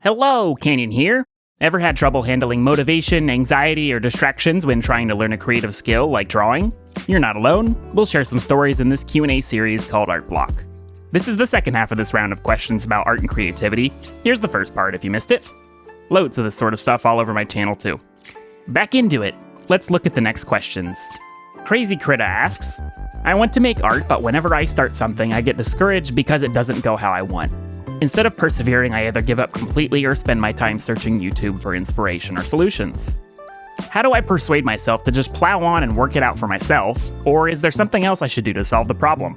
Hello, Kanjon here. Ever had trouble handling motivation, anxiety, or distractions when trying to learn a creative skill like drawing? You're not alone. We'll share some stories in this Q&A series called Art Block. This is the second half of this round of questions about art and creativity. Here's the first part if you missed it. Loads of this sort of stuff all over my channel too. Back into it. Let's look at the next questions. KrazyKrita asks, I want to make art, but whenever I start something, I get discouraged because it doesn't go how I want. Instead of persevering, I either give up completely or spend my time searching YouTube for inspiration or solutions. How do I persuade myself to just plow on and work it out for myself, or is there something else I should do to solve the problem?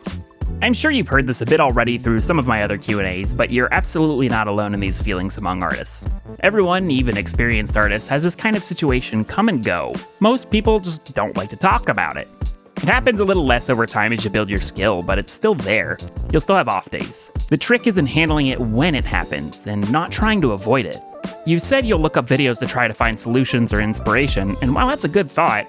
I'm sure you've heard this a bit already through some of my other Q&As, but you're absolutely not alone in these feelings among artists. Everyone, even experienced artists, has this kind of situation come and go. Most people just don't like to talk about it. It happens a little less over time as you build your skill, but it's still there. You'll still have off days. The trick is in handling it when it happens, and not trying to avoid it. You said you'll look up videos to try to find solutions or inspiration, and while that's a good thought,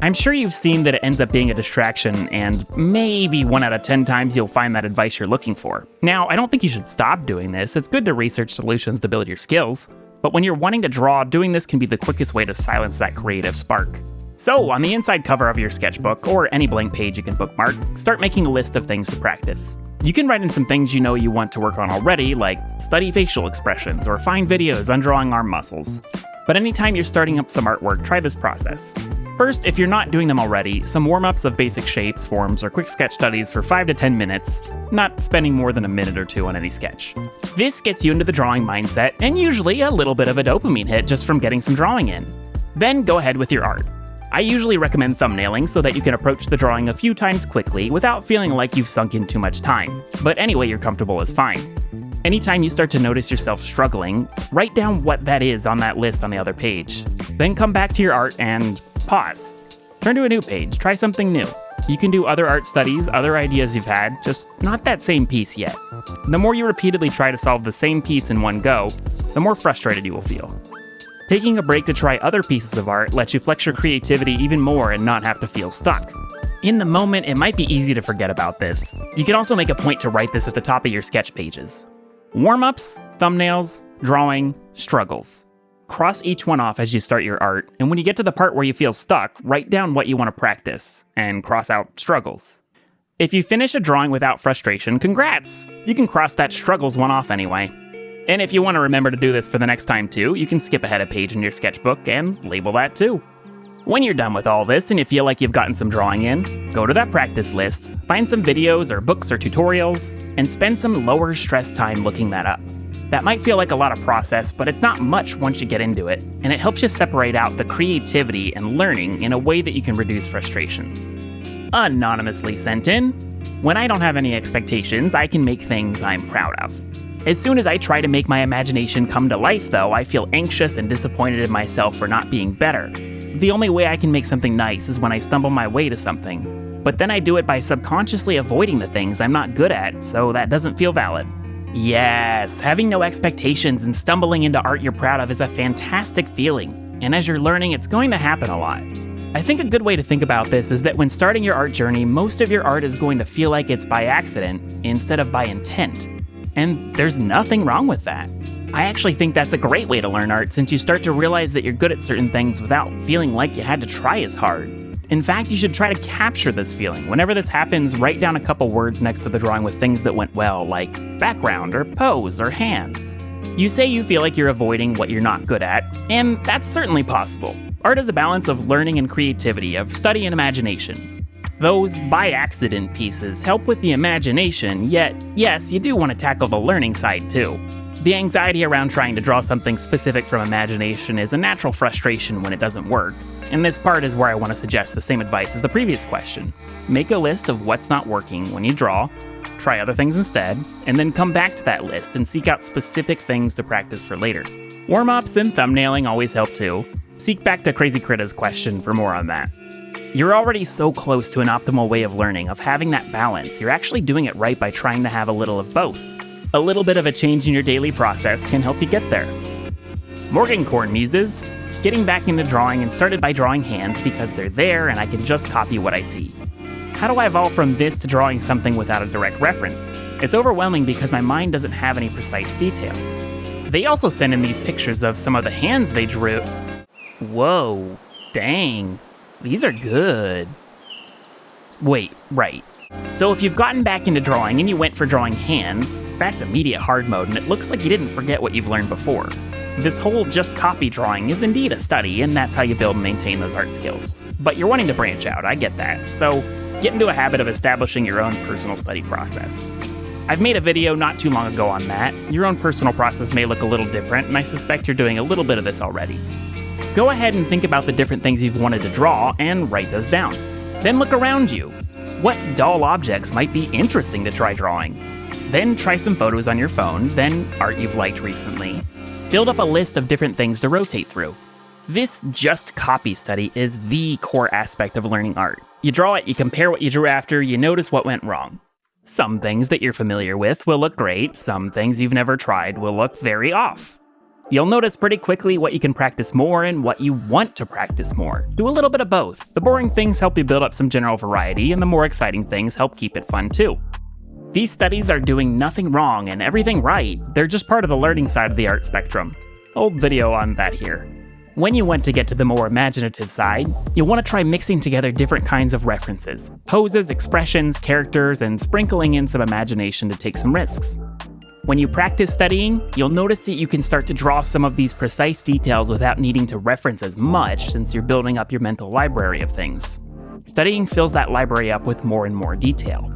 I'm sure you've seen that it ends up being a distraction, and maybe 1 out of 10 times you'll find that advice you're looking for. Now, I don't think you should stop doing this. It's good to research solutions to build your skills, but when you're wanting to draw, doing this can be the quickest way to silence that creative spark. So, on the inside cover of your sketchbook, or any blank page you can bookmark, start making a list of things to practice. You can write in some things you know you want to work on already, like study facial expressions or find videos on drawing arm muscles. But anytime you're starting up some artwork, try this process. First, if you're not doing them already, some warm-ups of basic shapes, forms, or quick sketch studies for 5 to 10 minutes, not spending more than a minute or two on any sketch. This gets you into the drawing mindset, and usually a little bit of a dopamine hit just from getting some drawing in. Then go ahead with your art. I usually recommend thumbnailing so that you can approach the drawing a few times quickly without feeling like you've sunk in too much time, but any way you're comfortable is fine. Anytime you start to notice yourself struggling, write down what that is on that list on the other page. Then come back to your art and pause. Turn to a new page, try something new. You can do other art studies, other ideas you've had, just not that same piece yet. The more you repeatedly try to solve the same piece in one go, the more frustrated you will feel. Taking a break to try other pieces of art lets you flex your creativity even more and not have to feel stuck. In the moment, it might be easy to forget about this. You can also make a point to write this at the top of your sketch pages. Warm-ups, thumbnails, drawing, struggles. Cross each one off as you start your art, and when you get to the part where you feel stuck, write down what you want to practice, and cross out struggles. If you finish a drawing without frustration, congrats! You can cross that struggles one off anyway. And if you want to remember to do this for the next time too, you can skip ahead a page in your sketchbook and label that too. When you're done with all this and you feel like you've gotten some drawing in, go to that practice list, find some videos or books or tutorials, and spend some lower stress time looking that up. That might feel like a lot of process, but it's not much once you get into it, and it helps you separate out the creativity and learning in a way that you can reduce frustrations. Anonymously sent in, when I don't have any expectations, I can make things I'm proud of. As soon as I try to make my imagination come to life, though, I feel anxious and disappointed in myself for not being better. The only way I can make something nice is when I stumble my way to something. But then I do it by subconsciously avoiding the things I'm not good at, so that doesn't feel valid. Yes, having no expectations and stumbling into art you're proud of is a fantastic feeling. And as you're learning, it's going to happen a lot. I think a good way to think about this is that when starting your art journey, most of your art is going to feel like it's by accident instead of by intent. And there's nothing wrong with that. I actually think that's a great way to learn art since you start to realize that you're good at certain things without feeling like you had to try as hard. In fact, you should try to capture this feeling. Whenever this happens, write down a couple words next to the drawing with things that went well, like background or pose or hands. You say you feel like you're avoiding what you're not good at, and that's certainly possible. Art is a balance of learning and creativity, of study and imagination. Those by-accident pieces help with the imagination, yet, yes, you do want to tackle the learning side too. The anxiety around trying to draw something specific from imagination is a natural frustration when it doesn't work, and this part is where I want to suggest the same advice as the previous question. Make a list of what's not working when you draw, try other things instead, and then come back to that list and seek out specific things to practice for later. Warm-ups and thumbnailing always help too. Seek back to KrazyKrita's question for more on that. You're already so close to an optimal way of learning, of having that balance. You're actually doing it right by trying to have a little of both. A little bit of a change in your daily process can help you get there. Morgunkorn muses, getting back into drawing and started by drawing hands because they're there and I can just copy what I see. How do I evolve from this to drawing something without a direct reference? It's overwhelming because my mind doesn't have any precise details. They also sent in these pictures of some of the hands they drew. Whoa, dang, these are good. Wait, right. So if you've gotten back into drawing and you went for drawing hands, that's immediate hard mode, and it looks like you didn't forget what you've learned before. This whole just copy drawing is indeed a study, and that's how you build and maintain those art skills. But you're wanting to branch out, I get that. So get into a habit of establishing your own personal study process. I've made a video not too long ago on that. Your own personal process may look a little different, and I suspect you're doing a little bit of this already. Go ahead and think about the different things you've wanted to draw and write those down. Then look around you. What dull objects might be interesting to try drawing? Then try some photos on your phone, then art you've liked recently. Build up a list of different things to rotate through. This just copy study is the core aspect of learning art. You draw it, you compare what you drew after, you notice what went wrong. Some things that you're familiar with will look great, some things you've never tried will look very off. You'll notice pretty quickly what you can practice more and what you want to practice more. Do a little bit of both. The boring things help you build up some general variety, and the more exciting things help keep it fun too. These studies are doing nothing wrong and everything right. They're just part of the learning side of the art spectrum. Old video on that here. When you want to get to the more imaginative side, you'll want to try mixing together different kinds of references, poses, expressions, characters, and sprinkling in some imagination to take some risks. When you practice studying, you'll notice that you can start to draw some of these precise details without needing to reference as much, since you're building up your mental library of things. Studying fills that library up with more and more detail.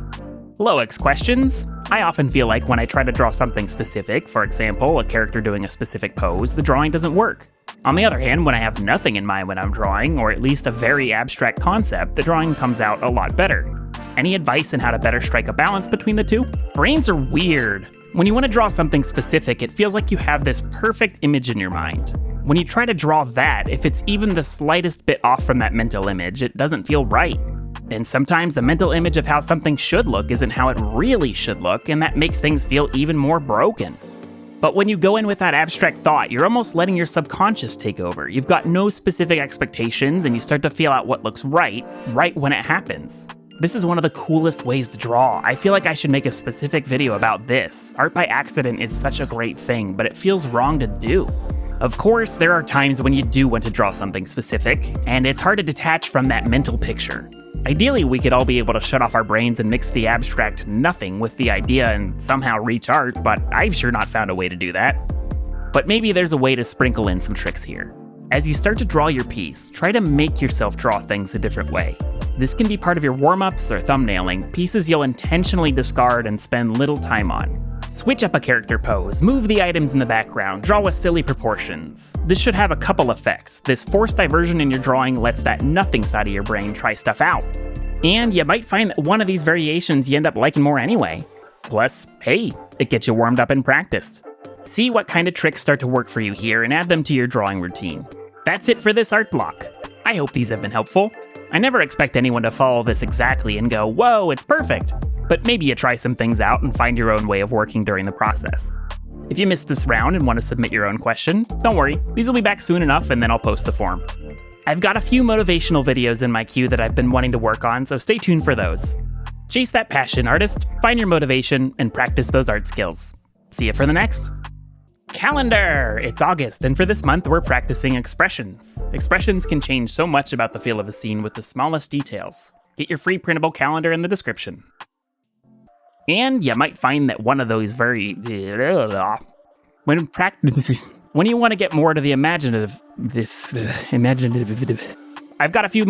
Loex questions. I often feel like when I try to draw something specific, for example, a character doing a specific pose, the drawing doesn't work. On the other hand, when I have nothing in mind when I'm drawing, or at least a very abstract concept, the drawing comes out a lot better. Any advice on how to better strike a balance between the two? Brains are weird. When you want to draw something specific, it feels like you have this perfect image in your mind. When you try to draw that, if it's even the slightest bit off from that mental image, it doesn't feel right. And sometimes the mental image of how something should look isn't how it really should look, and that makes things feel even more broken. But when you go in with that abstract thought, you're almost letting your subconscious take over. You've got no specific expectations, and you start to feel out what looks right when it happens. This is one of the coolest ways to draw. I feel like I should make a specific video about this. Art by accident is such a great thing, but it feels wrong to do. Of course, there are times when you do want to draw something specific, and it's hard to detach from that mental picture. Ideally, we could all be able to shut off our brains and mix the abstract nothing with the idea and somehow reach art, but I've sure not found a way to do that. But maybe there's a way to sprinkle in some tricks here. As you start to draw your piece, try to make yourself draw things a different way. This can be part of your warm-ups or thumbnailing, pieces you'll intentionally discard and spend little time on. Switch up a character pose, move the items in the background, draw with silly proportions. This should have a couple effects. This forced diversion in your drawing lets that nothing side of your brain try stuff out. And you might find that one of these variations you end up liking more anyway. Plus, hey, it gets you warmed up and practiced. See what kind of tricks start to work for you here and add them to your drawing routine. That's it for this art block. I hope these have been helpful. I never expect anyone to follow this exactly and go, whoa, it's perfect. But maybe you try some things out and find your own way of working during the process. If you missed this round and want to submit your own question, don't worry, these will be back soon enough and then I'll post the form. I've got a few motivational videos in my queue that I've been wanting to work on, so stay tuned for those. Chase that passion, artist, find your motivation, and practice those art skills. See you for the next calendar! It's August, and for this month, we're practicing expressions. Expressions can change so much about the feel of a scene with the smallest details. Get your free printable calendar in the description. And you might find that one of those when you want to get more to the imaginative, I've got a few